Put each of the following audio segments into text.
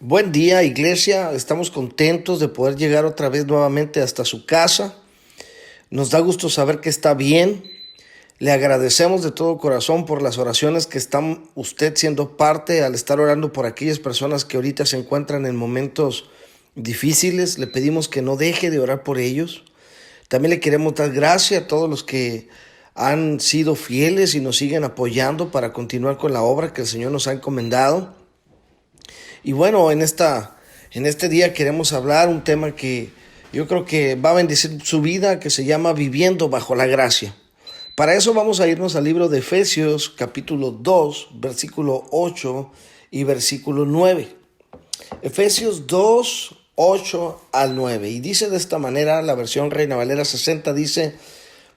Buen día, iglesia. Estamos contentos de poder llegar otra vez nuevamente hasta su casa. Nos da gusto saber que está bien. Le agradecemos de todo corazón por las oraciones que está usted siendo parte al estar orando por aquellas personas que ahorita se encuentran en momentos difíciles. Le pedimos que no deje de orar por ellos. También le queremos dar gracias a todos los que han sido fieles y nos siguen apoyando para continuar con la obra que el Señor nos ha encomendado. Y bueno, en este día queremos hablar un tema que yo creo que va a bendecir su vida, que se llama Viviendo bajo la gracia. Para eso vamos a irnos al libro de Efesios, capítulo 2, versículo 8 y versículo 9. Efesios 2, 8 al 9. Y dice de esta manera, la versión Reina Valera 60 dice: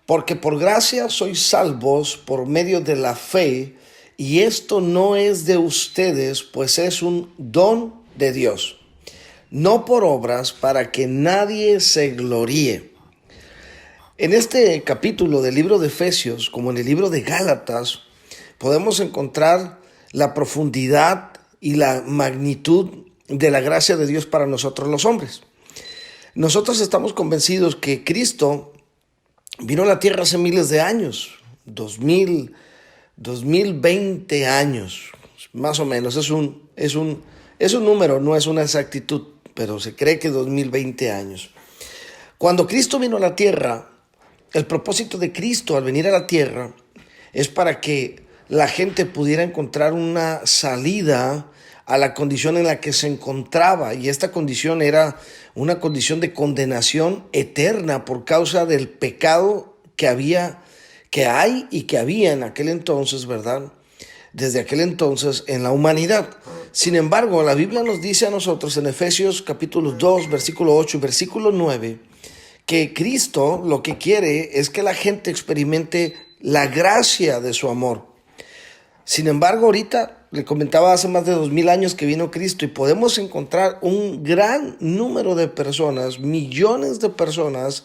porque por gracia sois salvos por medio de la fe, y esto no es de ustedes, pues es un don de Dios, no por obras, para que nadie se gloríe. En este capítulo del libro de Efesios, como en el libro de Gálatas, podemos encontrar la profundidad y la magnitud de la gracia de Dios para nosotros los hombres. Nosotros estamos convencidos que Cristo vino a la tierra hace miles de años, 2020 años, más o menos. Es un número, no es una exactitud, pero se cree que 2020 años. Cuando Cristo vino a la tierra, el propósito de Cristo al venir a la tierra es para que la gente pudiera encontrar una salida a la condición en la que se encontraba, y esta condición era una condición de condenación eterna por causa del pecado que hay y que había en aquel entonces, ¿verdad? Desde aquel entonces en la humanidad. Sin embargo, la Biblia nos dice a nosotros en Efesios capítulo 2, versículo 8 y versículo 9, que Cristo lo que quiere es que la gente experimente la gracia de su amor. Sin embargo, ahorita le comentaba, hace más de 2000 años que vino Cristo, y podemos encontrar un gran número de personas, millones de personas,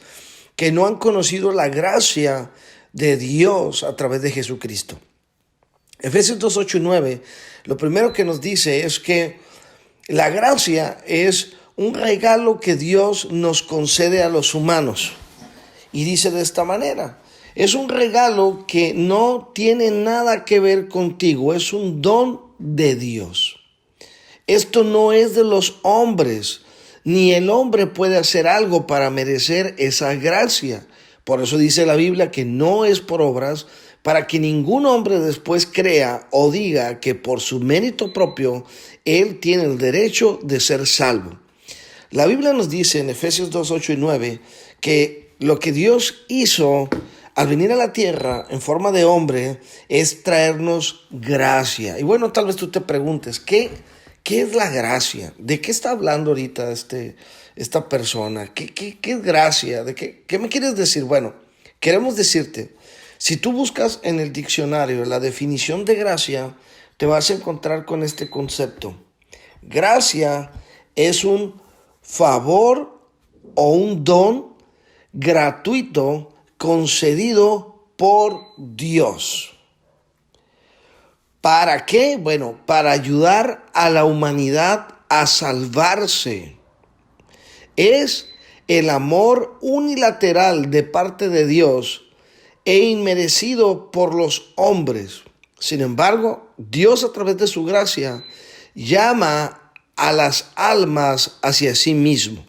que no han conocido la gracia de Dios a través de Jesucristo. Efesios 2, 8 y 9, lo primero que nos dice es que la gracia es un regalo que Dios nos concede a los humanos. Y dice de esta manera: es un regalo que no tiene nada que ver contigo, es un don de Dios. Esto no es de los hombres, ni el hombre puede hacer algo para merecer esa gracia. Por eso dice la Biblia que no es por obras, para que ningún hombre después crea o diga que por su mérito propio él tiene el derecho de ser salvo. La Biblia nos dice en Efesios 2, 8 y 9 que lo que Dios hizo al venir a la tierra en forma de hombre es traernos gracia. Y bueno, tal vez tú te preguntes, ¿qué es la gracia? ¿De qué está hablando ahorita esta persona? ¿Qué es gracia? ¿Qué me quieres decir? Bueno, queremos decirte, si tú buscas en el diccionario la definición de gracia, te vas a encontrar con este concepto. Gracia es un favor o un don gratuito concedido por Dios. ¿Para qué? Bueno, para ayudar a la humanidad a salvarse. Es el amor unilateral de parte de Dios e inmerecido por los hombres. Sin embargo, Dios, a través de su gracia, llama a las almas hacia sí mismo.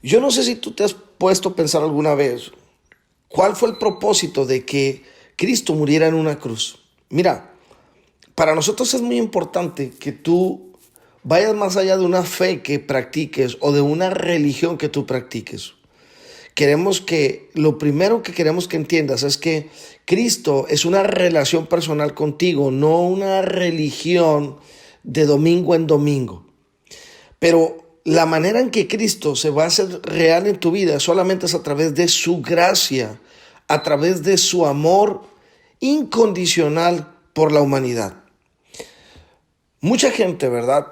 Yo no sé si tú te has puesto a pensar alguna vez cuál fue el propósito de que Cristo muriera en una cruz. Mira, para nosotros es muy importante que tú vayas más allá de una fe que practiques o de una religión que tú practiques. Lo primero que queremos que entiendas es que Cristo es una relación personal contigo, no una religión de domingo en domingo. Pero la manera en que Cristo se va a hacer real en tu vida solamente es a través de su gracia, a través de su amor incondicional por la humanidad. Mucha gente, ¿verdad?,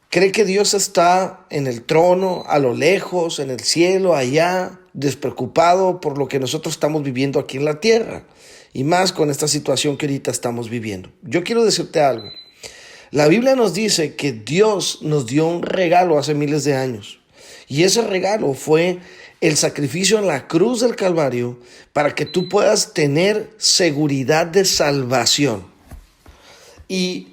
cree que Dios está en el trono, a lo lejos, en el cielo, allá, despreocupado por lo que nosotros estamos viviendo aquí en la tierra, y más con esta situación que ahorita estamos viviendo. Yo quiero decirte algo. La Biblia nos dice que Dios nos dio un regalo hace miles de años. Y ese regalo fue el sacrificio en la cruz del Calvario para que tú puedas tener seguridad de salvación. Y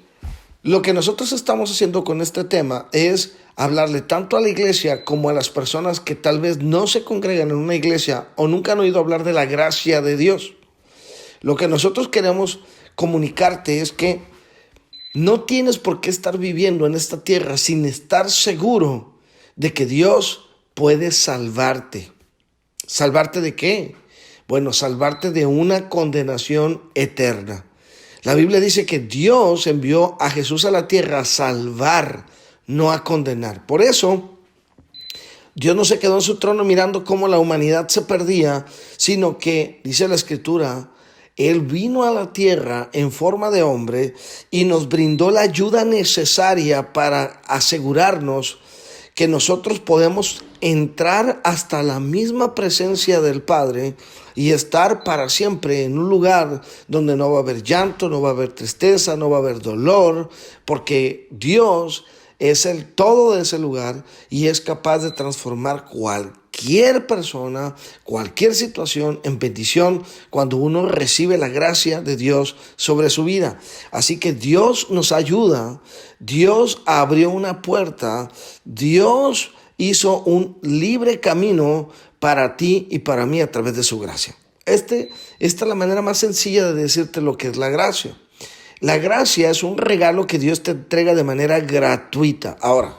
lo que nosotros estamos haciendo con este tema es hablarle tanto a la iglesia como a las personas que tal vez no se congregan en una iglesia o nunca han oído hablar de la gracia de Dios. Lo que nosotros queremos comunicarte es que no tienes por qué estar viviendo en esta tierra sin estar seguro de que Dios puede salvarte. ¿Salvarte de qué? Bueno, salvarte de una condenación eterna. La Biblia dice que Dios envió a Jesús a la tierra a salvar, no a condenar. Por eso, Dios no se quedó en su trono mirando cómo la humanidad se perdía, sino que, dice la Escritura, Él vino a la tierra en forma de hombre y nos brindó la ayuda necesaria para asegurarnos que nosotros podemos entrar hasta la misma presencia del Padre y estar para siempre en un lugar donde no va a haber llanto, no va a haber tristeza, no va a haber dolor, porque Dios es el todo de ese lugar y es capaz de transformar cualquier persona, cualquier situación en bendición cuando uno recibe la gracia de Dios sobre su vida. Así que Dios nos ayuda, Dios abrió una puerta, Dios hizo un libre camino para ti y para mí a través de su gracia. Esta es la manera más sencilla de decirte lo que es la gracia. La gracia es un regalo que Dios te entrega de manera gratuita. Ahora,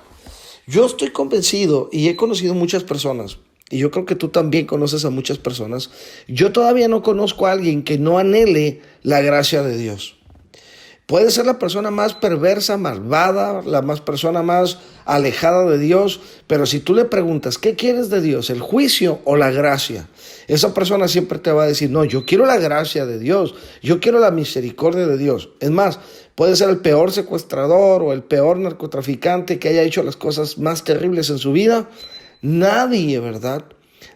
yo estoy convencido y he conocido muchas personas, y yo creo que tú también conoces a muchas personas. Yo todavía no conozco a alguien que no anhele la gracia de Dios. Puede ser la persona más perversa, malvada, persona más alejada de Dios, pero si tú le preguntas, ¿qué quieres de Dios? ¿El juicio o la gracia? Esa persona siempre te va a decir, no, yo quiero la gracia de Dios, yo quiero la misericordia de Dios. Es más, puede ser el peor secuestrador o el peor narcotraficante que haya hecho las cosas más terribles en su vida. Nadie, ¿verdad?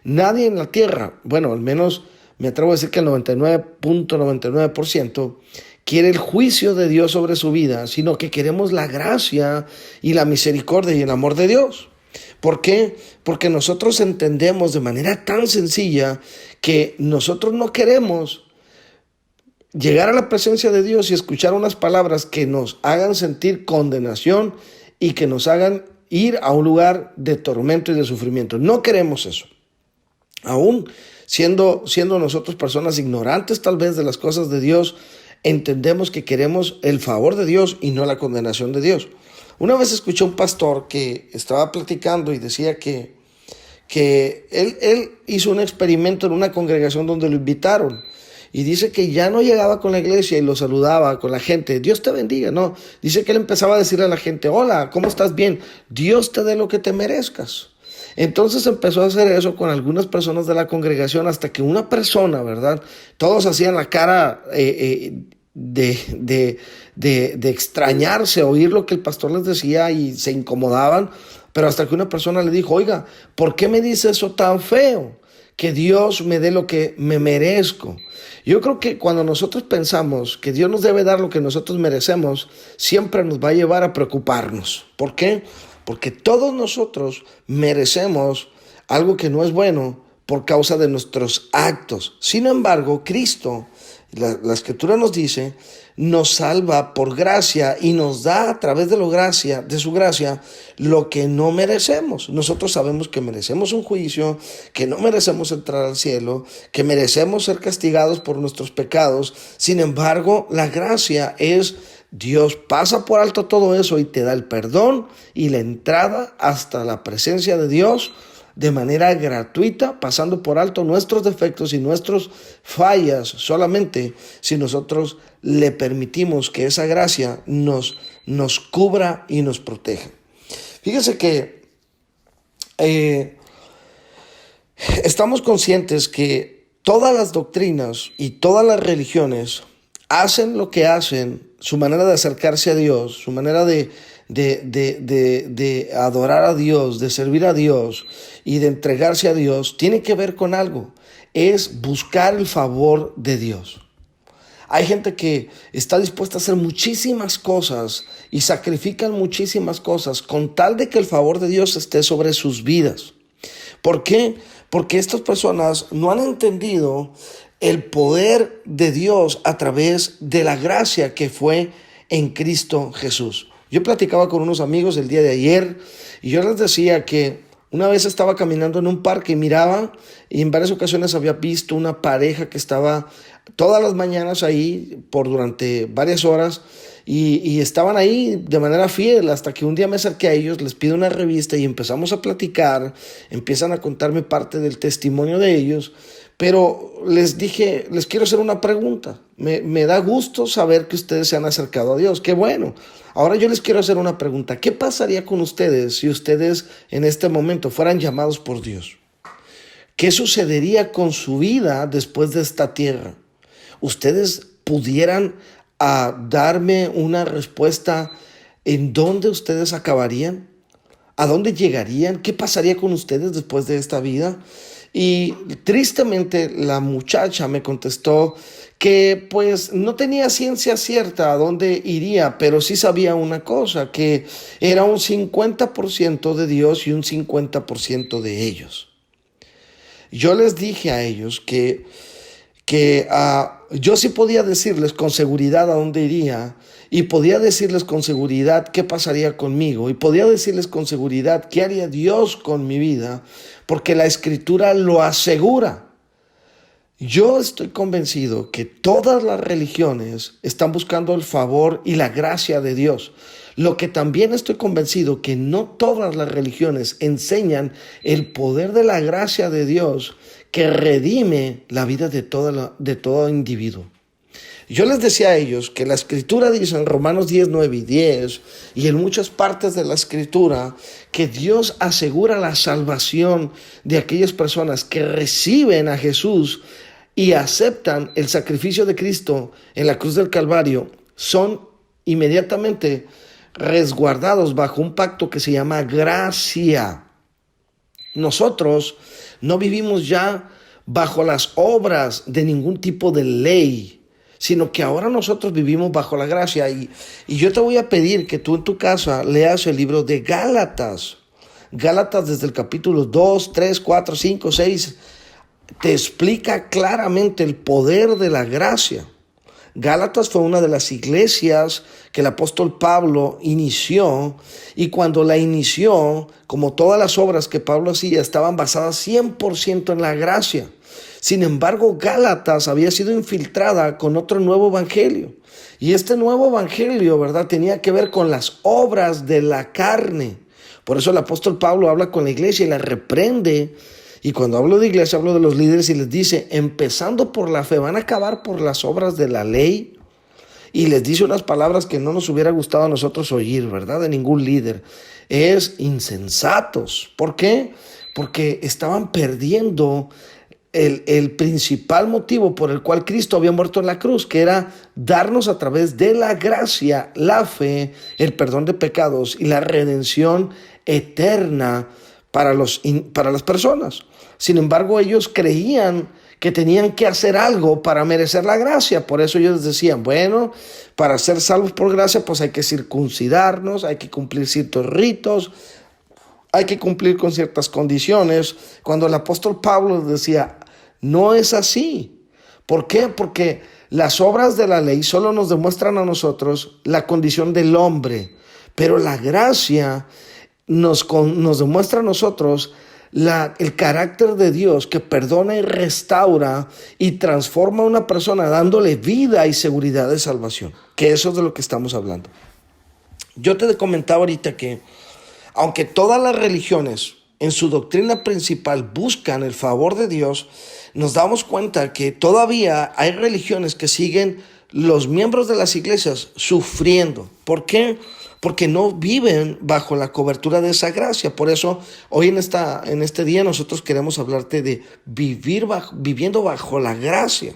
Nadie en la tierra, bueno, al menos me atrevo a decir que el 99.99% quiere el juicio de Dios sobre su vida, sino que queremos la gracia y la misericordia y el amor de Dios. ¿Por qué? Porque nosotros entendemos de manera tan sencilla que nosotros no queremos llegar a la presencia de Dios y escuchar unas palabras que nos hagan sentir condenación y que nos hagan ir a un lugar de tormento y de sufrimiento. No queremos eso. Aún siendo nosotros personas ignorantes tal vez de las cosas de Dios, entendemos que queremos el favor de Dios y no la condenación de Dios. Una vez escuché a un pastor que estaba platicando y decía que él hizo un experimento en una congregación donde lo invitaron. Y dice que ya no llegaba con la iglesia y lo saludaba con la gente. Dios te bendiga, no. Dice que él empezaba a decirle a la gente, hola, ¿cómo estás? Bien. Dios te dé lo que te merezcas. Entonces empezó a hacer eso con algunas personas de la congregación hasta que una persona, ¿verdad? Todos hacían la cara de extrañarse, oír lo que el pastor les decía y se incomodaban. Pero hasta que una persona le dijo, oiga, ¿por qué me dice eso tan feo? Que Dios me dé lo que me merezco. Yo creo que cuando nosotros pensamos que Dios nos debe dar lo que nosotros merecemos, siempre nos va a llevar a preocuparnos. ¿Por qué? Porque todos nosotros merecemos algo que no es bueno por causa de nuestros actos. Sin embargo, Cristo, la Escritura nos dice, nos salva por gracia y nos da a través de su gracia lo que no merecemos. Nosotros sabemos que merecemos un juicio, que no merecemos entrar al cielo, que merecemos ser castigados por nuestros pecados. Sin embargo, la gracia es Dios pasa por alto todo eso y te da el perdón y la entrada hasta la presencia de Dios de manera gratuita, pasando por alto nuestros defectos y nuestras fallas solamente si nosotros le permitimos que esa gracia nos cubra y nos proteja. Fíjese que estamos conscientes que todas las doctrinas y todas las religiones hacen lo que hacen, su manera de acercarse a Dios, su manera de adorar a Dios, de servir a Dios y de entregarse a Dios, tiene que ver con algo, es buscar el favor de Dios. Hay gente que está dispuesta a hacer muchísimas cosas y sacrifican muchísimas cosas con tal de que el favor de Dios esté sobre sus vidas. ¿Por qué? Porque estas personas no han entendido el poder de Dios a través de la gracia que fue en Cristo Jesús. Yo platicaba con unos amigos el día de ayer y yo les decía que una vez estaba caminando en un parque y miraba, y en varias ocasiones había visto una pareja que estaba todas las mañanas ahí durante varias horas y estaban ahí de manera fiel hasta que un día me acerqué a ellos, les pido una revista y empezamos a platicar, empiezan a contarme parte del testimonio de ellos, pero les dije, les quiero hacer una pregunta. Me da gusto saber que ustedes se han acercado a Dios. Qué bueno. Ahora yo les quiero hacer una pregunta. ¿Qué pasaría con ustedes si ustedes en este momento fueran llamados por Dios? ¿Qué sucedería con su vida después de esta tierra? ¿Ustedes pudieran darme una respuesta en dónde ustedes acabarían? ¿A dónde llegarían? ¿Qué pasaría con ustedes después de esta vida? Y tristemente la muchacha me contestó que pues no tenía ciencia cierta a dónde iría, pero sí sabía una cosa, que era un 50% de Dios y un 50% de ellos. Yo les dije a ellos que yo sí podía decirles con seguridad a dónde iría, y podía decirles con seguridad qué pasaría conmigo, y podía decirles con seguridad qué haría Dios con mi vida, porque la Escritura lo asegura. Yo estoy convencido que todas las religiones están buscando el favor y la gracia de Dios. Lo que también estoy convencido que no todas las religiones enseñan el poder de la gracia de Dios que redime la vida de todo individuo. Yo les decía a ellos que la Escritura dice en Romanos 10, 9 y 10 y en muchas partes de la Escritura que Dios asegura la salvación de aquellas personas que reciben a Jesús y aceptan el sacrificio de Cristo en la cruz del Calvario. Son inmediatamente resguardados bajo un pacto que se llama gracia. Nosotros no vivimos ya bajo las obras de ningún tipo de ley, sino que ahora nosotros vivimos bajo la gracia. Y yo te voy a pedir que tú en tu casa leas el libro de Gálatas. Gálatas desde el capítulo 2, 3, 4, 5, 6, te explica claramente el poder de la gracia. Gálatas fue una de las iglesias que el apóstol Pablo inició, y cuando la inició, como todas las obras que Pablo hacía, estaban basadas 100% en la gracia. Sin embargo, Gálatas había sido infiltrada con otro nuevo evangelio. Y este nuevo evangelio, ¿verdad?, tenía que ver con las obras de la carne. Por eso el apóstol Pablo habla con la iglesia y la reprende. Y cuando hablo de iglesia, hablo de los líderes y les dice, empezando por la fe, van a acabar por las obras de la ley. Y les dice unas palabras que no nos hubiera gustado a nosotros oír, ¿verdad?, de ningún líder. Es insensatos. ¿Por qué? Porque estaban perdiendo el principal motivo por el cual Cristo había muerto en la cruz, que era darnos a través de la gracia, la fe, el perdón de pecados y la redención eterna para las personas. Sin embargo, ellos creían que tenían que hacer algo para merecer la gracia. Por eso ellos decían, bueno, para ser salvos por gracia, pues hay que circuncidarnos, hay que cumplir ciertos ritos, hay que cumplir con ciertas condiciones. Cuando el apóstol Pablo decía, no es así. ¿Por qué? Porque las obras de la ley solo nos demuestran a nosotros la condición del hombre, pero la gracia nos demuestra a nosotros el carácter de Dios, que perdona y restaura y transforma a una persona dándole vida y seguridad de salvación, que eso es de lo que estamos hablando. Yo te comentaba ahorita que aunque todas las religiones en su doctrina principal buscan el favor de Dios, nos damos cuenta que todavía hay religiones que siguen los miembros de las iglesias sufriendo. ¿Por qué? Porque no viven bajo la cobertura de esa gracia. Por eso hoy en este día nosotros queremos hablarte de viviendo bajo la gracia.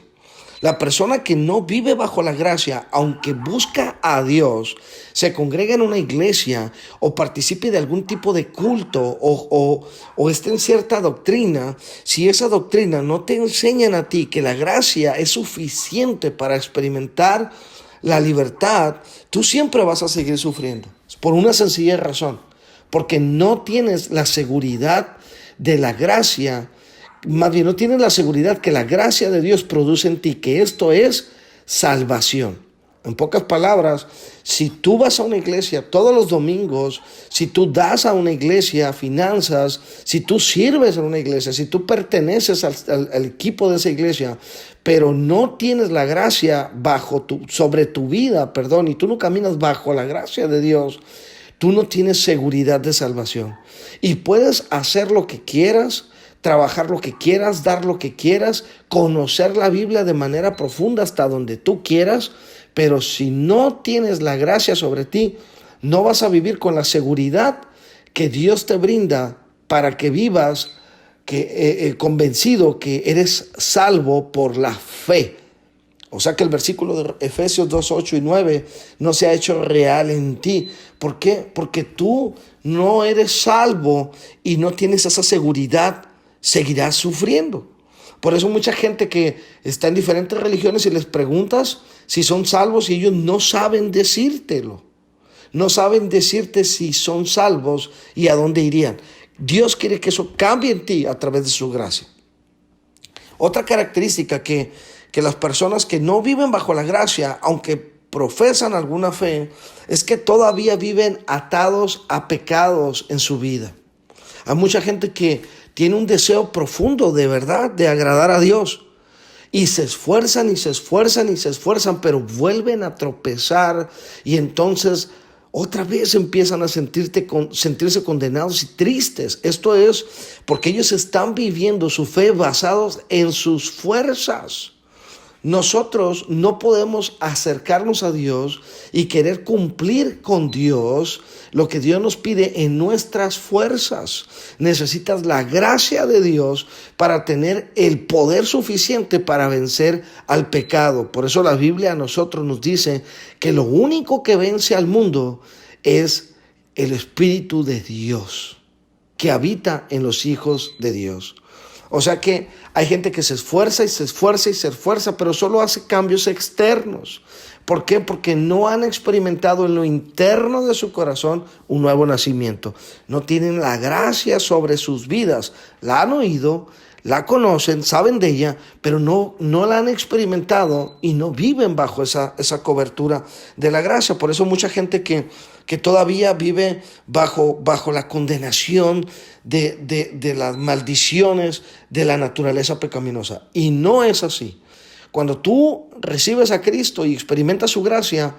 La persona que no vive bajo la gracia, aunque busca a Dios, se congrega en una iglesia o participe de algún tipo de culto o esté en cierta doctrina, si esa doctrina no te enseñan a ti que la gracia es suficiente para experimentar la libertad, tú siempre vas a seguir sufriendo. Por una sencilla razón, porque no tienes la seguridad de la gracia. Más bien, no tienes la seguridad que la gracia de Dios produce en ti, que esto es salvación. En pocas palabras, si tú vas a una iglesia todos los domingos, si tú das a una iglesia finanzas, si tú sirves en una iglesia, si tú perteneces al equipo de esa iglesia, pero no tienes la gracia sobre tu vida, y tú no caminas bajo la gracia de Dios, tú no tienes seguridad de salvación. Y puedes hacer lo que quieras, trabajar lo que quieras, dar lo que quieras, conocer la Biblia de manera profunda hasta donde tú quieras, pero si no tienes la gracia sobre ti, no vas a vivir con la seguridad que Dios te brinda para que vivas convencido que eres salvo por la fe. O sea que el versículo de Efesios 2, 8 y 9 no se ha hecho real en ti. ¿Por qué? Porque tú no eres salvo y no tienes esa seguridad, seguirás sufriendo. Por eso mucha gente que está en diferentes religiones y les preguntas si son salvos y ellos no saben decírtelo. No saben decirte si son salvos y a dónde irían. Dios quiere que eso cambie en ti a través de su gracia. Otra característica que las personas que no viven bajo la gracia, aunque profesan alguna fe, es que todavía viven atados a pecados en su vida. Hay mucha gente que tiene un deseo profundo de verdad de agradar a Dios y se esfuerzan y se esfuerzan y se esfuerzan, pero vuelven a tropezar y entonces otra vez empiezan a sentirse condenados y tristes. Esto es porque ellos están viviendo su fe basados en sus fuerzas. Nosotros no podemos acercarnos a Dios y querer cumplir con Dios lo que Dios nos pide en nuestras fuerzas. Necesitas la gracia de Dios para tener el poder suficiente para vencer al pecado. Por eso la Biblia a nosotros nos dice que lo único que vence al mundo es el Espíritu de Dios, que habita en los hijos de Dios. O sea que hay gente que se esfuerza y se esfuerza y se esfuerza, pero solo hace cambios externos. ¿Por qué? Porque no han experimentado en lo interno de su corazón un nuevo nacimiento. No tienen la gracia sobre sus vidas. La han oído, la conocen, saben de ella, pero no la han experimentado y no viven bajo esa cobertura de la gracia. Por eso mucha gente que todavía vive bajo la condenación de las maldiciones de la naturaleza pecaminosa. Y no es así. Cuando tú recibes a Cristo y experimentas su gracia,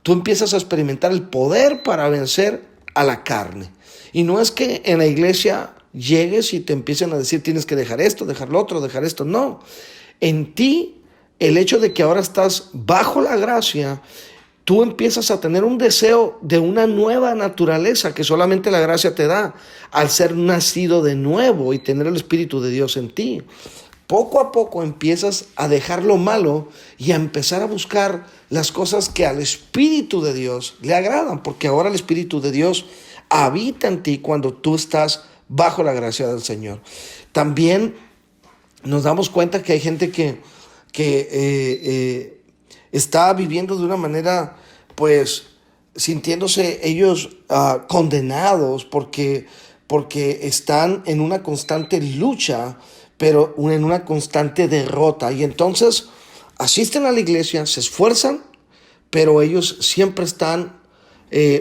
tú empiezas a experimentar el poder para vencer a la carne. Y no es que en la iglesia llegues y te empiecen a decir tienes que dejar esto, dejar lo otro, dejar esto. No. En ti, el hecho de que ahora estás bajo la gracia, tú empiezas a tener un deseo de una nueva naturaleza que solamente la gracia te da al ser nacido de nuevo y tener el Espíritu de Dios en ti. Poco a poco empiezas a dejar lo malo y a empezar a buscar las cosas que al Espíritu de Dios le agradan, porque ahora el Espíritu de Dios habita en ti cuando tú estás bajo la gracia del Señor. También nos damos cuenta que hay gente que está viviendo de una manera, pues, sintiéndose ellos condenados porque están en una constante lucha, pero en una constante derrota. Y entonces asisten a la iglesia, se esfuerzan, pero ellos siempre están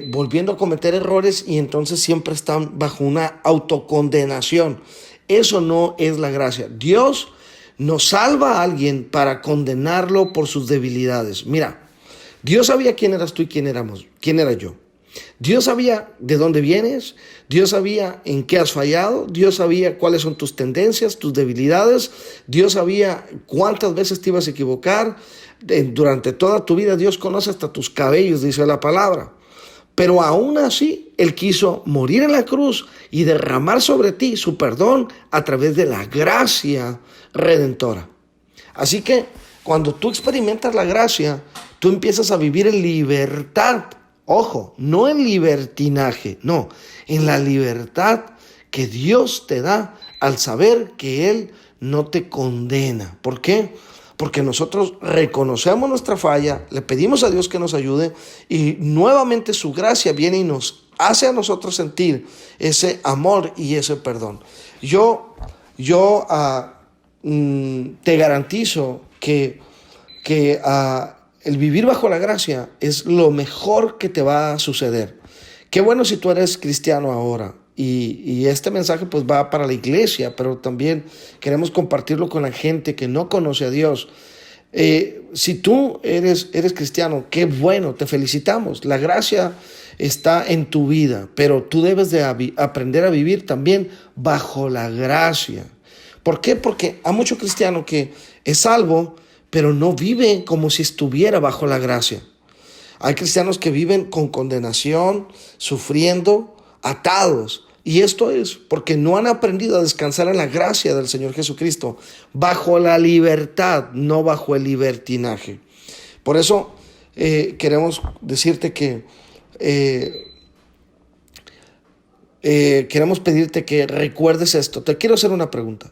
volviendo a cometer errores y entonces siempre están bajo una autocondenación. Eso no es la gracia. Dios no salva a alguien para condenarlo por sus debilidades. Mira, Dios sabía quién eras tú y quién era yo. Dios sabía de dónde vienes, Dios sabía en qué has fallado, Dios sabía cuáles son tus tendencias, tus debilidades, Dios sabía cuántas veces te ibas a equivocar. Durante toda tu vida Dios conoce hasta tus cabellos, dice la palabra. Pero aún así, Él quiso morir en la cruz y derramar sobre ti su perdón a través de la gracia redentora. Así que Cuando tú experimentas la gracia, tú empiezas a vivir en libertad. Ojo, no en libertinaje, no, en la libertad que Dios te da al saber que Él no te condena. ¿Por qué? Porque nosotros reconocemos nuestra falla, le pedimos a Dios que nos ayude y nuevamente su gracia viene y nos hace a nosotros sentir ese amor y ese perdón. Yo te garantizo que el vivir bajo la gracia es lo mejor que te va a suceder. Qué bueno si tú eres cristiano ahora. Y este mensaje pues va para la iglesia, pero también queremos compartirlo con la gente que no conoce a Dios. Si tú eres cristiano, qué bueno, te felicitamos. La gracia está en tu vida, pero tú debes de aprender a vivir también bajo la gracia. ¿Por qué? Porque hay mucho cristiano que es salvo, pero no vive como si estuviera bajo la gracia. Hay cristianos que viven con condenación, sufriendo, atados. Y esto es porque no han aprendido a descansar en la gracia del Señor Jesucristo, bajo la libertad, no bajo el libertinaje. Por eso queremos decirte que queremos pedirte que recuerdes esto. Te quiero hacer una pregunta.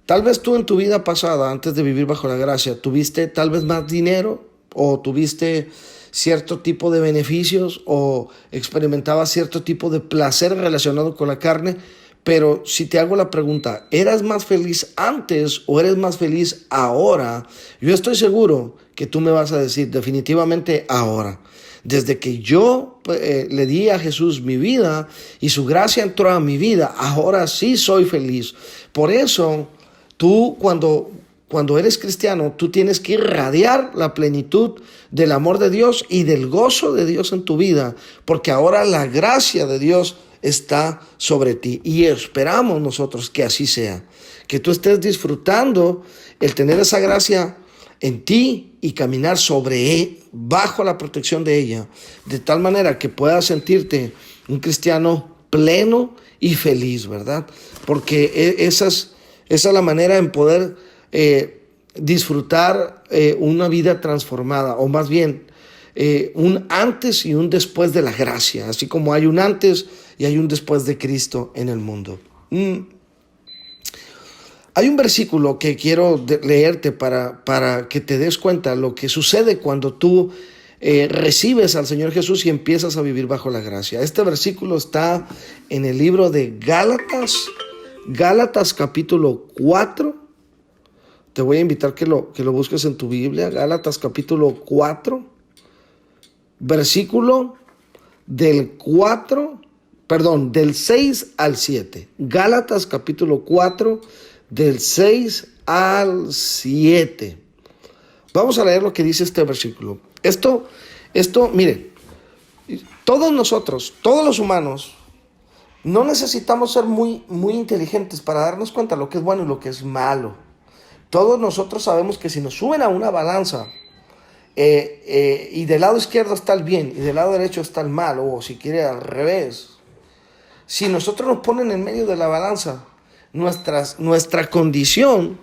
Tal vez tú en tu vida pasada, antes de vivir bajo la gracia, tuviste tal vez más dinero o tuviste cierto tipo de beneficios o experimentabas cierto tipo de placer relacionado con la carne, pero si te hago la pregunta, ¿eras más feliz antes o eres más feliz ahora? Yo estoy seguro que tú me vas a decir definitivamente ahora. Desde que yo le di a Jesús mi vida y su gracia entró a mi vida, ahora sí soy feliz. Por eso tú cuando eres cristiano, tú tienes que irradiar la plenitud del amor de Dios y del gozo de Dios en tu vida, porque ahora la gracia de Dios está sobre ti y esperamos nosotros que así sea, que tú estés disfrutando el tener esa gracia en ti y caminar bajo la protección de ella, de tal manera que puedas sentirte un cristiano pleno y feliz, ¿verdad? Porque esa es la manera en poder disfrutar una vida transformada, o más bien un antes y un después de la gracia, así como hay un antes y hay un después de Cristo en el mundo. Hay un versículo que quiero leerte para que te des cuenta lo que sucede cuando tú recibes al Señor Jesús y empiezas a vivir bajo la gracia. Este versículo está en el libro de Gálatas capítulo 4. Te voy a invitar que lo busques en tu Biblia. Gálatas capítulo 4, versículo del 6 al 7. Gálatas capítulo 4, del 6 al 7. Vamos a leer lo que dice este versículo. Esto, mire, todos nosotros, todos los humanos, no necesitamos ser muy inteligentes para darnos cuenta de lo que es bueno y lo que es malo. Todos nosotros sabemos que si nos suben a una balanza y del lado izquierdo está el bien y del lado derecho está el mal, o si quiere al revés, si nosotros nos ponen en medio de la balanza, nuestra condición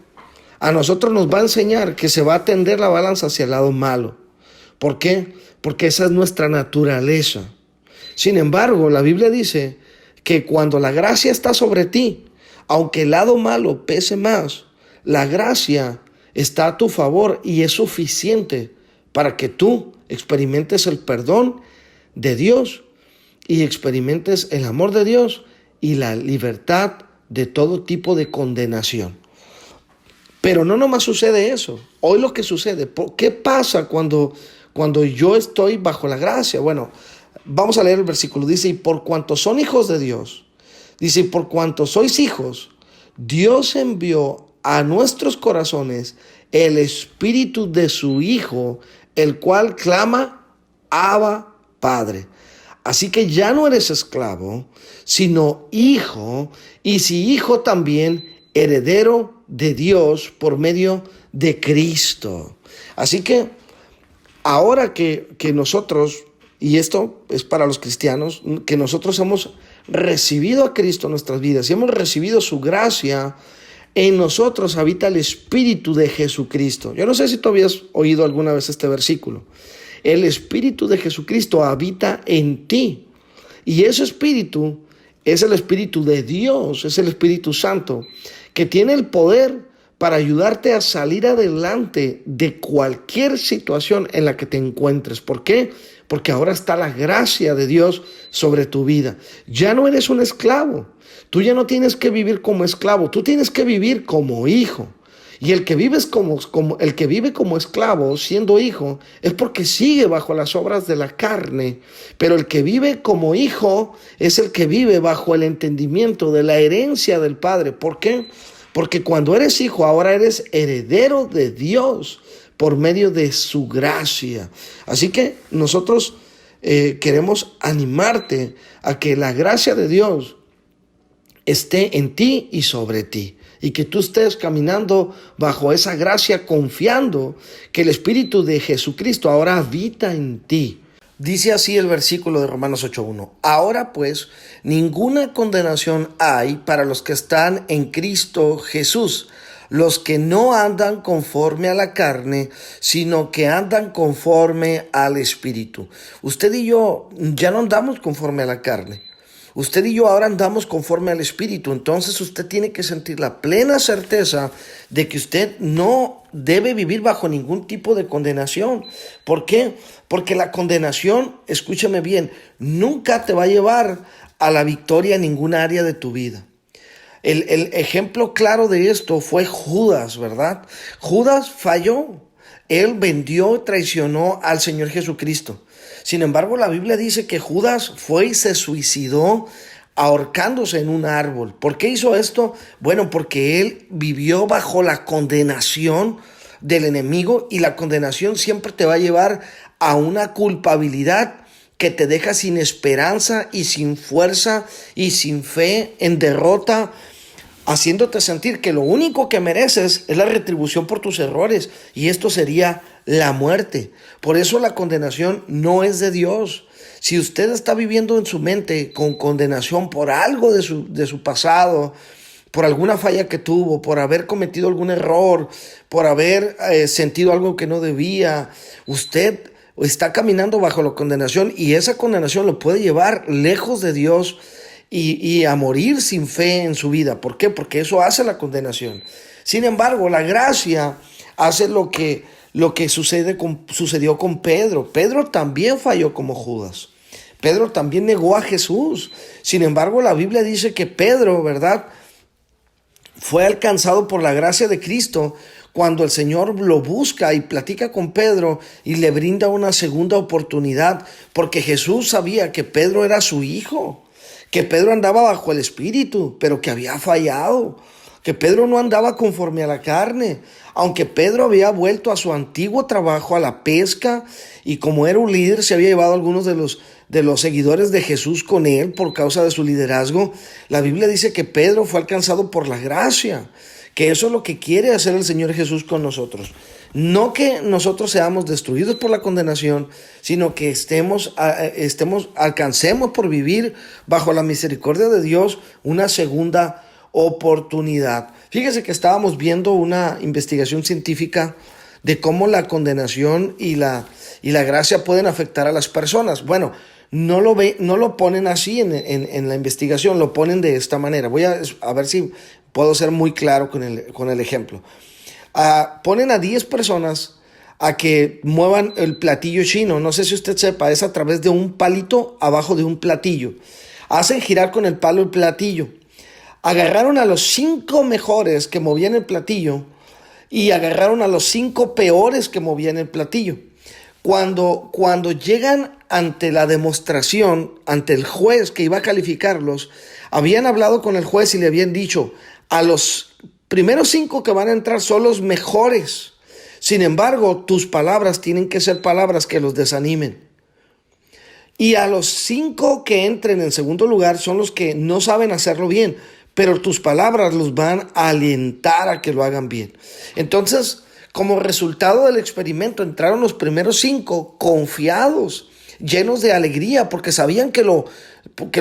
a nosotros nos va a enseñar que se va a tender la balanza hacia el lado malo. ¿Por qué? Porque esa es nuestra naturaleza. Sin embargo, la Biblia dice que cuando la gracia está sobre ti, aunque el lado malo pese más, la gracia está a tu favor y es suficiente para que tú experimentes el perdón de Dios y experimentes el amor de Dios y la libertad de todo tipo de condenación. Pero no nomás sucede eso. Hoy lo que sucede, ¿qué pasa cuando yo estoy bajo la gracia? Bueno, vamos a leer el versículo. Dice, y por cuanto son hijos de Dios, dice, y por cuanto sois hijos, Dios envió a nuestros corazones el espíritu de su Hijo, el cual clama, Abba, Padre. Así que ya no eres esclavo, sino hijo, y si hijo también, heredero de Dios por medio de Cristo. Así que ahora que nosotros, y esto es para los cristianos, que nosotros hemos recibido a Cristo en nuestras vidas y hemos recibido su gracia, en nosotros habita el Espíritu de Jesucristo. Yo no sé si tú habías oído alguna vez este versículo. El Espíritu de Jesucristo habita en ti. Y ese Espíritu es el Espíritu de Dios, es el Espíritu Santo, que tiene el poder para ayudarte a salir adelante de cualquier situación en la que te encuentres. ¿Por qué? Porque ahora está la gracia de Dios sobre tu vida. Ya no eres un esclavo. Tú ya no tienes que vivir como esclavo. Tú tienes que vivir como hijo. Y el que vive como esclavo, siendo hijo, es porque sigue bajo las obras de la carne. Pero el que vive como hijo es el que vive bajo el entendimiento de la herencia del Padre. ¿Por qué? Porque cuando eres hijo, ahora eres heredero de Dios por medio de su gracia. Así que nosotros queremos animarte a que la gracia de Dios esté en ti y sobre ti. Y que tú estés caminando bajo esa gracia, confiando que el Espíritu de Jesucristo ahora habita en ti. Dice así el versículo de Romanos 8:1. Ahora pues, ninguna condenación hay para los que están en Cristo Jesús, los que no andan conforme a la carne, sino que andan conforme al Espíritu. Usted y yo ya no andamos conforme a la carne. Usted y yo ahora andamos conforme al Espíritu. Entonces usted tiene que sentir la plena certeza de que usted no debe vivir bajo ningún tipo de condenación. ¿Por qué? Porque la condenación, escúchame bien, nunca te va a llevar a la victoria en ninguna área de tu vida. El ejemplo claro de esto fue Judas, ¿verdad? Judas falló. Él vendió, traicionó al Señor Jesucristo. Sin embargo, la Biblia dice que Judas fue y se suicidó ahorcándose en un árbol. ¿Por qué hizo esto? Bueno, porque él vivió bajo la condenación del enemigo, y la condenación siempre te va a llevar a una culpabilidad que te deja sin esperanza y sin fuerza y sin fe, en derrota, haciéndote sentir que lo único que mereces es la retribución por tus errores, y esto sería la muerte. Por eso la condenación no es de Dios. Si usted está viviendo en su mente con condenación por algo de su pasado, por alguna falla que tuvo, por haber cometido algún error, por haber sentido algo que no debía, usted está caminando bajo la condenación, y esa condenación lo puede llevar lejos de Dios y a morir sin fe en su vida. ¿Por qué? Porque eso hace la condenación. Sin embargo, la gracia hace lo que sucedió con Pedro. Pedro también falló como Judas. Pedro también negó a Jesús. Sin embargo, la Biblia dice que Pedro, ¿verdad?, fue alcanzado por la gracia de Cristo cuando el Señor lo busca y platica con Pedro y le brinda una segunda oportunidad, porque Jesús sabía que Pedro era su hijo, que Pedro andaba bajo el Espíritu, pero que había fallado, que Pedro no andaba conforme a la carne. Aunque Pedro había vuelto a su antiguo trabajo, a la pesca, y como era un líder, se había llevado a algunos de los seguidores de Jesús con él por causa de su liderazgo, la Biblia dice que Pedro fue alcanzado por la gracia, que eso es lo que quiere hacer el Señor Jesús con nosotros. No que nosotros seamos destruidos por la condenación, sino que alcancemos por vivir bajo la misericordia de Dios una segunda oportunidad. Fíjese que estábamos viendo una investigación científica de cómo la condenación y la gracia pueden afectar a las personas. Bueno, no lo ponen así en la investigación, lo ponen de esta manera. Voy a ver si puedo ser muy claro con el ejemplo. Ponen a 10 personas a que muevan el platillo chino. No sé si usted sepa, es a través de un palito abajo de un platillo. Hacen girar con el palo el platillo. Agarraron a los 5 mejores que movían el platillo y agarraron a los 5 peores que movían el platillo. Cuando llegan ante la demostración, ante el juez que iba a calificarlos, habían hablado con el juez y le habían dicho: a los primeros 5 que van a entrar son los mejores. Sin embargo, tus palabras tienen que ser palabras que los desanimen. Y a los 5 que entren en segundo lugar son los que no saben hacerlo bien, pero tus palabras los van a alentar a que lo hagan bien. Entonces, como resultado del experimento, entraron los primeros 5 confiados, llenos de alegría porque sabían que lo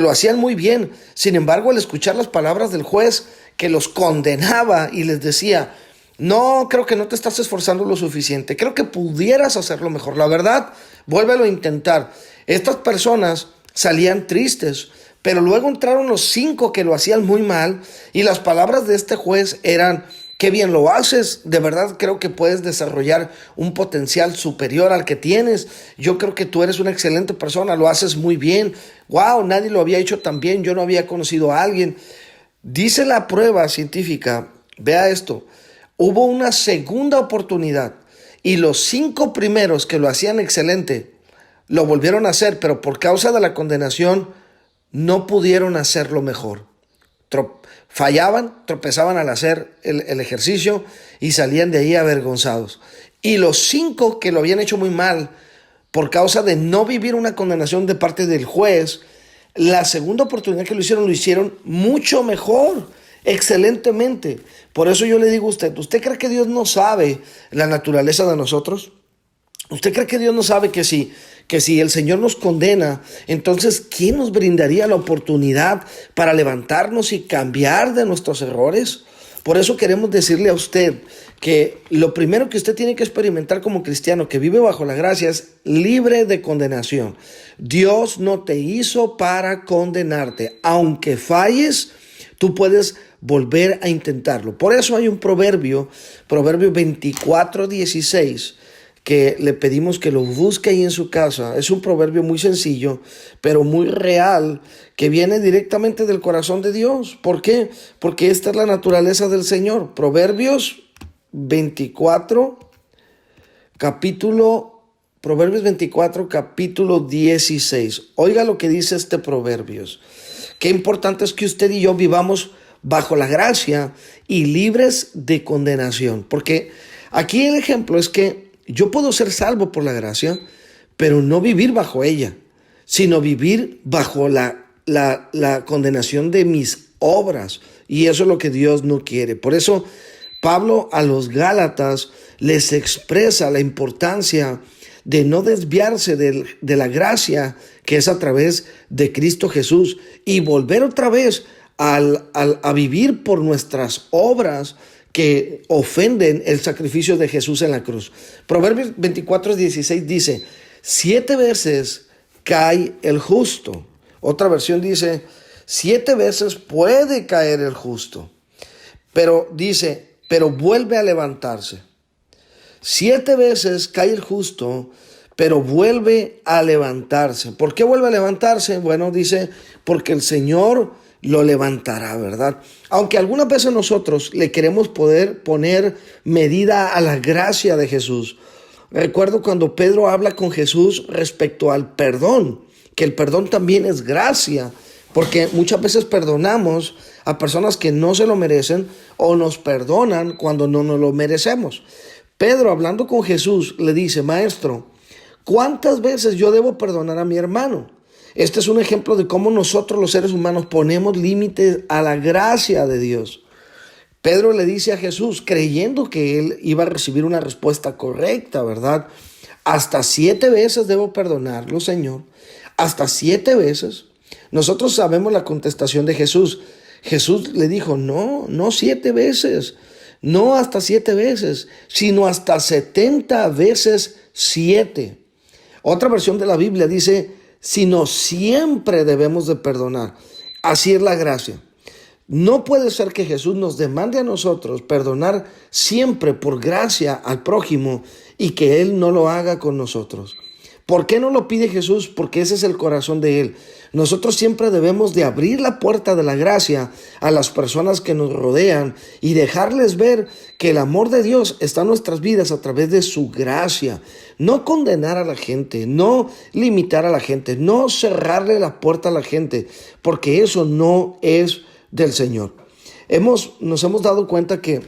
hacían muy bien. Sin embargo, al escuchar las palabras del juez que los condenaba y les decía, no, creo que no te estás esforzando lo suficiente, creo que pudieras hacerlo mejor, la verdad, vuélvelo a intentar. Estas personas salían tristes, pero luego entraron los 5 que lo hacían muy mal y las palabras de este juez eran: qué bien lo haces, de verdad creo que puedes desarrollar un potencial superior al que tienes, yo creo que tú eres una excelente persona, lo haces muy bien, wow, nadie lo había hecho tan bien, yo no había conocido a alguien. Dice la prueba científica, vea esto, hubo una segunda oportunidad y los 5 primeros que lo hacían excelente lo volvieron a hacer, pero por causa de la condenación no pudieron hacerlo mejor. Fallaban, tropezaban al hacer el ejercicio y salían de ahí avergonzados. Y los 5 que lo habían hecho muy mal, por causa de no vivir una condenación de parte del juez, la segunda oportunidad que lo hicieron mucho mejor, excelentemente. Por eso yo le digo a usted, ¿usted cree que Dios no sabe la naturaleza de nosotros? ¿Usted cree que Dios no sabe que si el Señor nos condena, entonces ¿quién nos brindaría la oportunidad para levantarnos y cambiar de nuestros errores? Por eso queremos decirle a usted que lo primero que usted tiene que experimentar como cristiano que vive bajo la gracia es libre de condenación. Dios no te hizo para condenarte. Aunque falles, tú puedes volver a intentarlo. Por eso hay un proverbio 24:16, que le pedimos que lo busque ahí en su casa. Es un proverbio muy sencillo, pero muy real, que viene directamente del corazón de Dios. ¿Por qué? Porque esta es la naturaleza del Señor. Proverbios 24, capítulo 16. Oiga lo que dice este Proverbios. Qué importante es que usted y yo vivamos bajo la gracia y libres de condenación. Porque aquí el ejemplo es que yo puedo ser salvo por la gracia, pero no vivir bajo ella, sino vivir bajo la condenación de mis obras. Y eso es lo que Dios no quiere. Por eso Pablo a los Gálatas les expresa la importancia de no desviarse de la gracia que es a través de Cristo Jesús y volver otra vez a vivir por nuestras obras que ofenden el sacrificio de Jesús en la cruz. Proverbios 24:16 dice, 7 veces cae el justo. Otra versión dice, 7 veces puede caer el justo. Pero dice, pero vuelve a levantarse. 7 veces cae el justo, pero vuelve a levantarse. ¿Por qué vuelve a levantarse? Bueno, dice, porque el Señor lo levantará, ¿verdad? Aunque algunas veces nosotros le queremos poder poner medida a la gracia de Jesús. Recuerdo cuando Pedro habla con Jesús respecto al perdón, que el perdón también es gracia, porque muchas veces perdonamos a personas que no se lo merecen o nos perdonan cuando no nos lo merecemos. Pedro, hablando con Jesús, le dice, Maestro, ¿cuántas veces yo debo perdonar a mi hermano? Este es un ejemplo de cómo nosotros los seres humanos ponemos límites a la gracia de Dios. Pedro le dice a Jesús, creyendo que él iba a recibir una respuesta correcta, ¿verdad? Hasta 7 veces debo perdonarlo, Señor. Hasta 7 veces. Nosotros sabemos la contestación de Jesús. Jesús le dijo, no 7 veces. No hasta 7 veces, sino hasta 70 veces 7. Otra versión de la Biblia dice, sino siempre debemos de perdonar. Así es la gracia. No puede ser que Jesús nos demande a nosotros perdonar siempre por gracia al prójimo y que Él no lo haga con nosotros. ¿Por qué no lo pide Jesús? Porque ese es el corazón de Él. Nosotros siempre debemos de abrir la puerta de la gracia a las personas que nos rodean y dejarles ver que el amor de Dios está en nuestras vidas a través de su gracia. No condenar a la gente, no limitar a la gente, no cerrarle la puerta a la gente, porque eso no es del Señor. Nos hemos dado cuenta que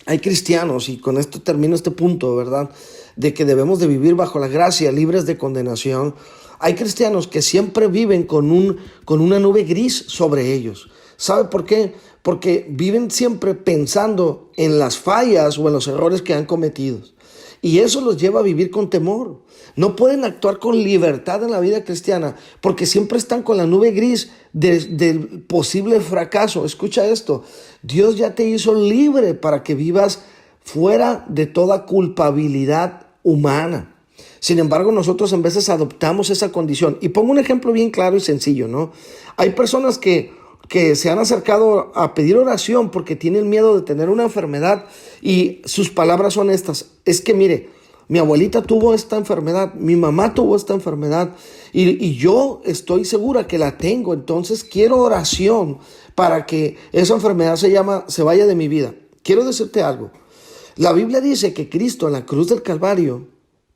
hay cristianos, y con esto termino este punto, ¿verdad?, de que debemos de vivir bajo la gracia, libres de condenación. Hay cristianos que siempre viven con una nube gris sobre ellos. ¿Sabe por qué? Porque viven siempre pensando en las fallas o en los errores que han cometido. Y eso los lleva a vivir con temor. no pueden actuar con libertad en la vida cristiana porque siempre están con la nube gris del posible fracaso. Escucha esto, Dios ya te hizo libre para que vivas fuera de toda culpabilidad humana. Sin embargo, nosotros en veces adoptamos esa condición. Y pongo un ejemplo bien claro y sencillo, ¿no? Hay personas que se han acercado a pedir oración porque tienen miedo de tener una enfermedad y sus palabras son estas: es que mire, mi abuelita tuvo esta enfermedad, mi mamá tuvo esta enfermedad y yo estoy segura que la tengo, entonces quiero oración para que esa enfermedad se vaya de mi vida. Quiero decirte algo, la Biblia dice que Cristo en la cruz del Calvario,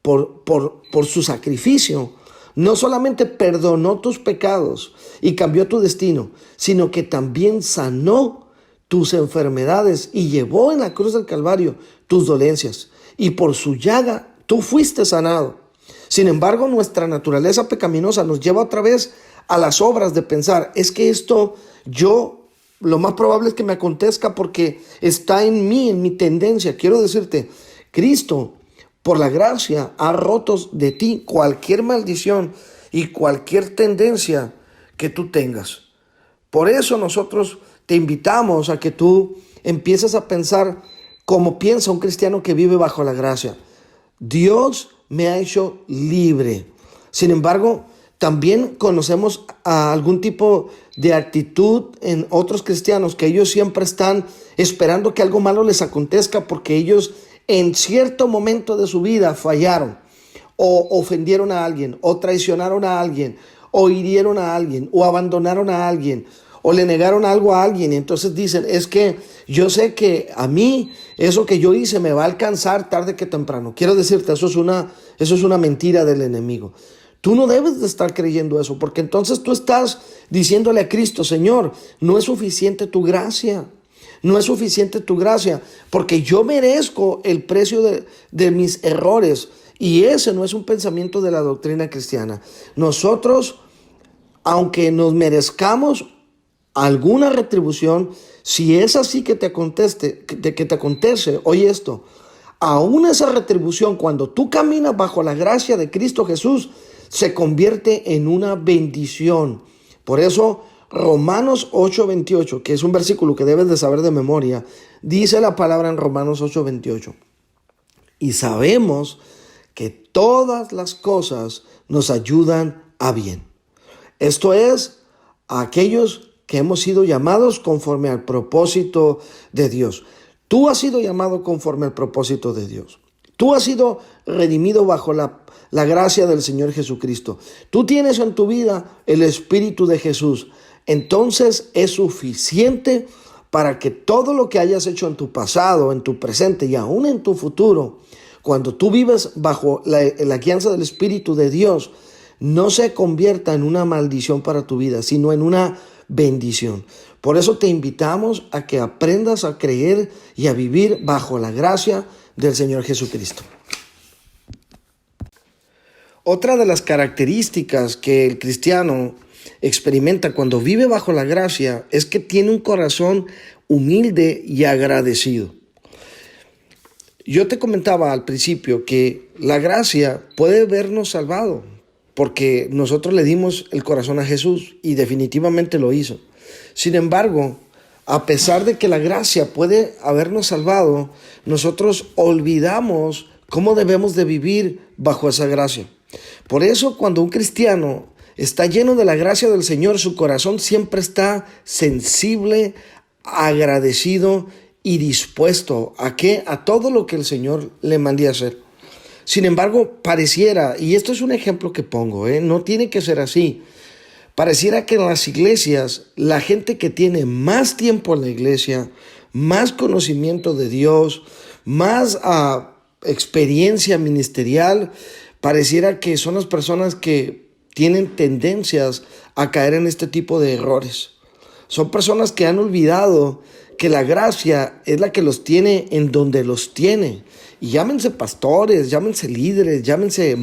por su sacrificio, no solamente perdonó tus pecados y cambió tu destino, sino que también sanó tus enfermedades y llevó en la cruz del Calvario tus dolencias. Y por su llaga tú fuiste sanado. Sin embargo, nuestra naturaleza pecaminosa nos lleva otra vez a las obras de pensar: es que esto lo más probable es que me acontezca porque está en mí, en mi tendencia. Quiero decirte, Cristo, por la gracia, ha roto de ti cualquier maldición y cualquier tendencia que tú tengas. Por eso nosotros te invitamos a que tú empieces a pensar como piensa un cristiano que vive bajo la gracia. Dios me ha hecho libre. Sin embargo, también conocemos a algún tipo de actitud en otros cristianos que ellos siempre están esperando que algo malo les acontezca porque ellos en cierto momento de su vida fallaron o ofendieron a alguien o traicionaron a alguien o hirieron a alguien o abandonaron a alguien o le negaron algo a alguien, y entonces dicen: es que yo sé que a mí eso que yo hice me va a alcanzar tarde que temprano. Quiero decirte, eso es una mentira del enemigo. Tú no debes de estar creyendo eso, porque entonces tú estás diciéndole a Cristo: Señor, no es suficiente tu gracia. No es suficiente tu gracia, porque yo merezco el precio de mis errores. Y ese no es un pensamiento de la doctrina cristiana. Nosotros, aunque nos merezcamos alguna retribución, si es así que te acontece, oye esto, aún esa retribución, cuando tú caminas bajo la gracia de Cristo Jesús, se convierte en una bendición. Por eso Romanos 8:28, que es un versículo que debes de saber de memoria, dice la palabra en Romanos 8:28: y sabemos que todas las cosas nos ayudan a bien. Esto es, a aquellos que hemos sido llamados conforme al propósito de Dios. Tú has sido llamado conforme al propósito de Dios. Tú has sido redimido bajo la gracia del Señor Jesucristo. Tú tienes en tu vida el Espíritu de Jesús. Entonces es suficiente para que todo lo que hayas hecho en tu pasado, en tu presente y aún en tu futuro, cuando tú vives bajo la guianza del Espíritu de Dios, no se convierta en una maldición para tu vida, sino en una bendición. Por eso te invitamos a que aprendas a creer y a vivir bajo la gracia del Señor Jesucristo. Otra de las características que el cristiano experimenta cuando vive bajo la gracia es que tiene un corazón humilde y agradecido. Yo te comentaba al principio que la gracia puede vernos salvado porque nosotros le dimos el corazón a Jesús y definitivamente lo hizo. Sin embargo, a pesar de que la gracia puede habernos salvado, nosotros olvidamos cómo debemos de vivir bajo esa gracia. Por eso, cuando un cristiano está lleno de la gracia del Señor, su corazón siempre está sensible, agradecido y dispuesto a todo lo que el Señor le mande a hacer. Sin embargo, pareciera, y esto es un ejemplo que pongo, no tiene que ser así, pareciera que en las iglesias, la gente que tiene más tiempo en la iglesia, más conocimiento de Dios, más experiencia ministerial, pareciera que son las personas que tienen tendencias a caer en este tipo de errores. Son personas que han olvidado que la gracia es la que los tiene en donde los tiene. Y llámense pastores, llámense líderes, llámense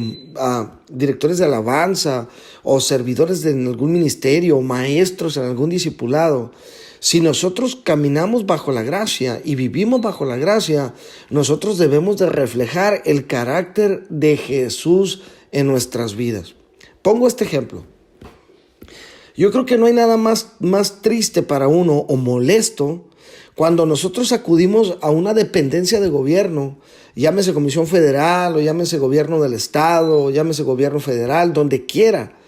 directores de alabanza o servidores en algún ministerio o maestros en algún discipulado. Si nosotros caminamos bajo la gracia y vivimos bajo la gracia, nosotros debemos de reflejar el carácter de Jesús en nuestras vidas. Pongo este ejemplo. Yo creo que no hay nada más triste para uno o molesto cuando nosotros acudimos a una dependencia de gobierno, llámese Comisión Federal o llámese gobierno del Estado o llámese gobierno federal, donde quiera,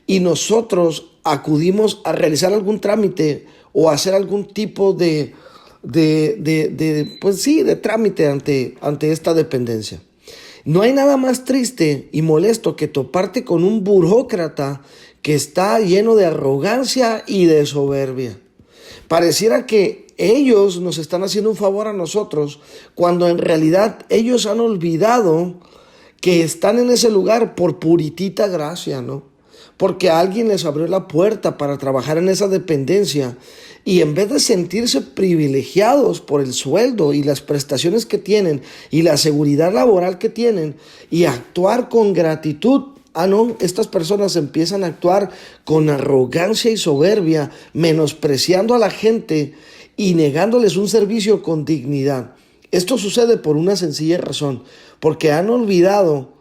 y nosotros acudimos a realizar algún trámite o hacer algún tipo de trámite ante esta dependencia. No hay nada más triste y molesto que toparte con un burócrata que está lleno de arrogancia y de soberbia. Pareciera que ellos nos están haciendo un favor a nosotros, cuando en realidad ellos han olvidado que están en ese lugar por puritita gracia, ¿no? Porque alguien les abrió la puerta para trabajar en esa dependencia, y en vez de sentirse privilegiados por el sueldo y las prestaciones que tienen y la seguridad laboral que tienen y actuar con gratitud, no, estas personas empiezan a actuar con arrogancia y soberbia, menospreciando a la gente y negándoles un servicio con dignidad. Esto sucede por una sencilla razón, porque han olvidado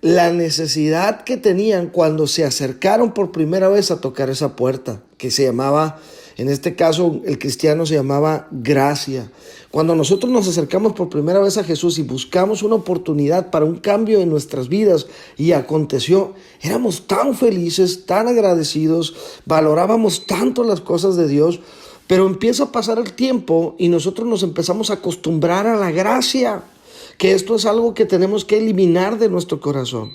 la necesidad que tenían cuando se acercaron por primera vez a tocar esa puerta, que se llamaba, en este caso el cristiano se llamaba gracia. Cuando nosotros nos acercamos por primera vez a Jesús y buscamos una oportunidad para un cambio en nuestras vidas, y aconteció, éramos tan felices, tan agradecidos, valorábamos tanto las cosas de Dios, pero empieza a pasar el tiempo y nosotros nos empezamos a acostumbrar a la gracia, que esto es algo que tenemos que eliminar de nuestro corazón.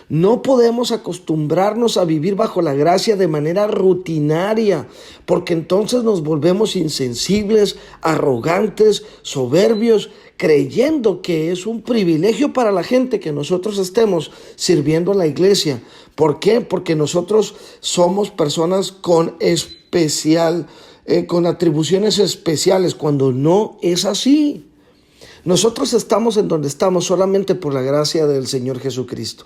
No podemos acostumbrarnos a vivir bajo la gracia de manera rutinaria, porque entonces nos volvemos insensibles, arrogantes, soberbios, creyendo que es un privilegio para la gente que nosotros estemos sirviendo a la iglesia. ¿Por qué? Porque nosotros somos personas con atribuciones especiales, cuando no es así. Nosotros estamos en donde estamos solamente por la gracia del Señor Jesucristo.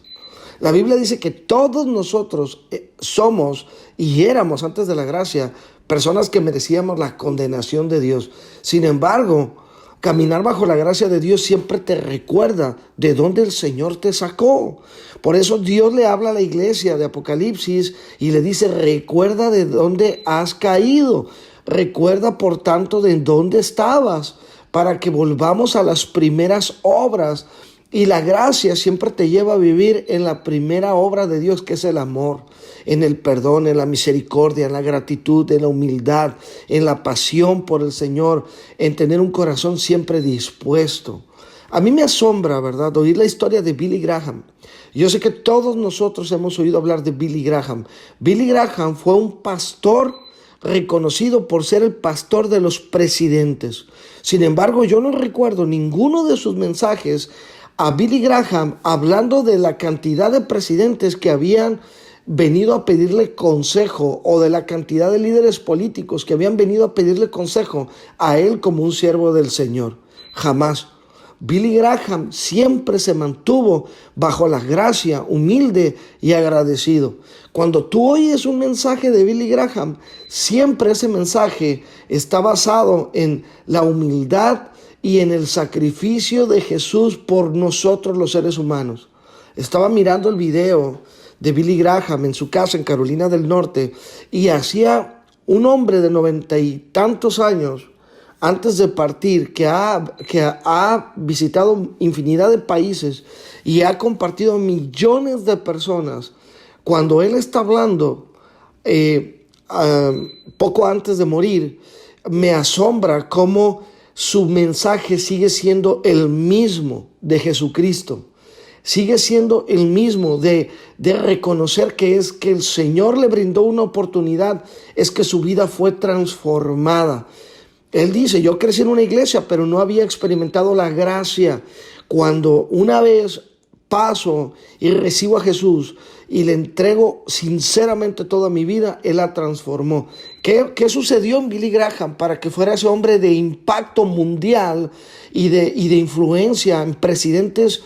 La Biblia dice que todos nosotros somos y éramos antes de la gracia personas que merecíamos la condenación de Dios. Sin embargo, caminar bajo la gracia de Dios siempre te recuerda de dónde el Señor te sacó. Por eso Dios le habla a la iglesia de Apocalipsis y le dice: recuerda de dónde has caído. Recuerda, por tanto, de dónde estabas, para que volvamos a las primeras obras. Y la gracia siempre te lleva a vivir en la primera obra de Dios, que es el amor, en el perdón, en la misericordia, en la gratitud, en la humildad, en la pasión por el Señor, en tener un corazón siempre dispuesto. A mí me asombra, ¿verdad?, oír la historia de Billy Graham. Yo sé que todos nosotros hemos oído hablar de Billy Graham. Billy Graham fue un pastor reconocido por ser el pastor de los presidentes. Sin embargo, yo no recuerdo ninguno de sus mensajes a Billy Graham hablando de la cantidad de presidentes que habían venido a pedirle consejo, o de la cantidad de líderes políticos que habían venido a pedirle consejo a él como un siervo del Señor. Jamás. Billy Graham siempre se mantuvo bajo la gracia, humilde y agradecido. Cuando tú oyes un mensaje de Billy Graham, siempre ese mensaje está basado en la humildad y en el sacrificio de Jesús por nosotros los seres humanos. Estaba mirando el video de Billy Graham en su casa en Carolina del Norte, y hacía un hombre de 90 y tantos años, antes de partir, que ha visitado infinidad de países y ha compartido a millones de personas. Cuando él está hablando, poco antes de morir, me asombra cómo su mensaje sigue siendo el mismo de Jesucristo. Sigue siendo el mismo de reconocer que es que el Señor le brindó una oportunidad, es que su vida fue transformada. Él dice: yo crecí en una iglesia, pero no había experimentado la gracia. Cuando una vez paso y recibo a Jesús y le entrego sinceramente toda mi vida, Él la transformó. ¿Qué sucedió en Billy Graham para que fuera ese hombre de impacto mundial y de influencia en presidentes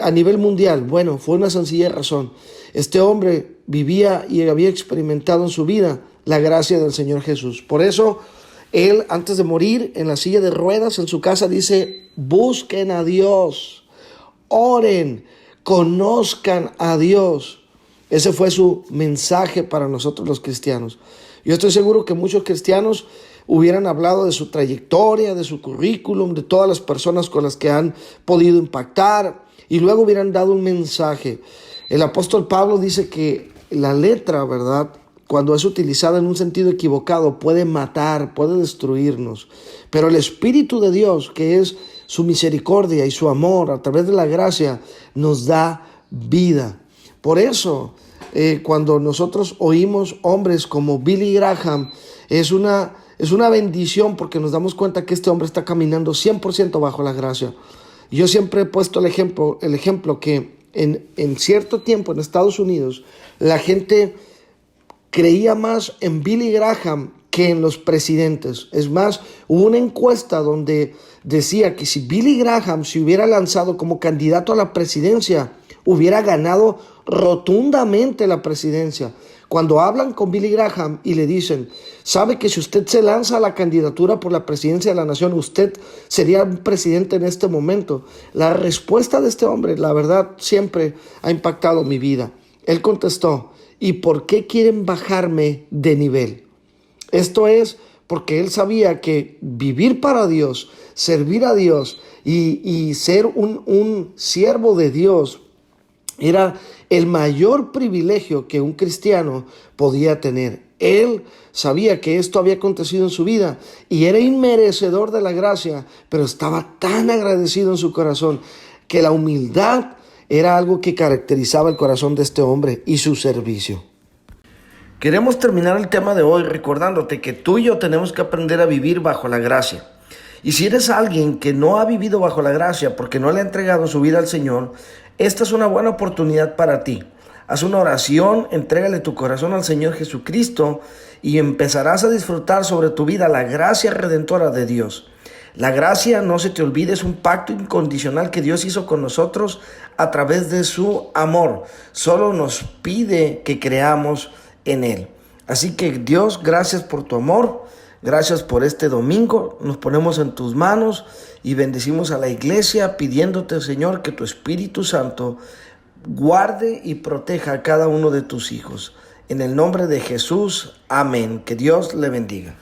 a nivel mundial? Bueno, fue una sencilla razón. Este hombre vivía y había experimentado en su vida la gracia del Señor Jesús. Por eso, él, antes de morir en la silla de ruedas en su casa, dice: busquen a Dios, oren, conozcan a Dios. Ese fue su mensaje para nosotros los cristianos. Yo estoy seguro que muchos cristianos hubieran hablado de su trayectoria, de su currículum, de todas las personas con las que han podido impactar, y luego hubieran dado un mensaje. El apóstol Pablo dice que la letra, ¿verdad?, cuando es utilizada en un sentido equivocado, puede matar, puede destruirnos. Pero el Espíritu de Dios, que es su misericordia y su amor a través de la gracia, nos da vida. Por eso, cuando nosotros oímos hombres como Billy Graham, es una bendición, porque nos damos cuenta que este hombre está caminando 100% bajo la gracia. Yo siempre he puesto el ejemplo que en cierto tiempo en Estados Unidos la gente creía más en Billy Graham que en los presidentes. Es más, hubo una encuesta donde decía que si Billy Graham se hubiera lanzado como candidato a la presidencia, hubiera ganado rotundamente la presidencia. Cuando hablan con Billy Graham y le dicen, sabe que si usted se lanza a la candidatura por la presidencia de la nación, usted sería un presidente en este momento. La respuesta de este hombre, la verdad, siempre ha impactado mi vida. Él contestó, ¿y por qué quieren bajarme de nivel? Esto es porque él sabía que vivir para Dios, servir a Dios y ser un siervo de Dios era el mayor privilegio que un cristiano podía tener. Él sabía que esto había acontecido en su vida y era inmerecedor de la gracia, pero estaba tan agradecido en su corazón que la humildad era algo que caracterizaba el corazón de este hombre y su servicio. Queremos terminar el tema de hoy recordándote que tú y yo tenemos que aprender a vivir bajo la gracia. Y si eres alguien que no ha vivido bajo la gracia porque no le ha entregado su vida al Señor, esta es una buena oportunidad para ti. Haz una oración, entrégale tu corazón al Señor Jesucristo y empezarás a disfrutar sobre tu vida la gracia redentora de Dios. La gracia, no se te olvide, es un pacto incondicional que Dios hizo con nosotros a través de su amor. Solo nos pide que creamos en Él. Así que Dios, gracias por tu amor, gracias por este domingo. Nos ponemos en tus manos y bendecimos a la iglesia pidiéndote, Señor, que tu Espíritu Santo guarde y proteja a cada uno de tus hijos. En el nombre de Jesús, amén. Que Dios le bendiga.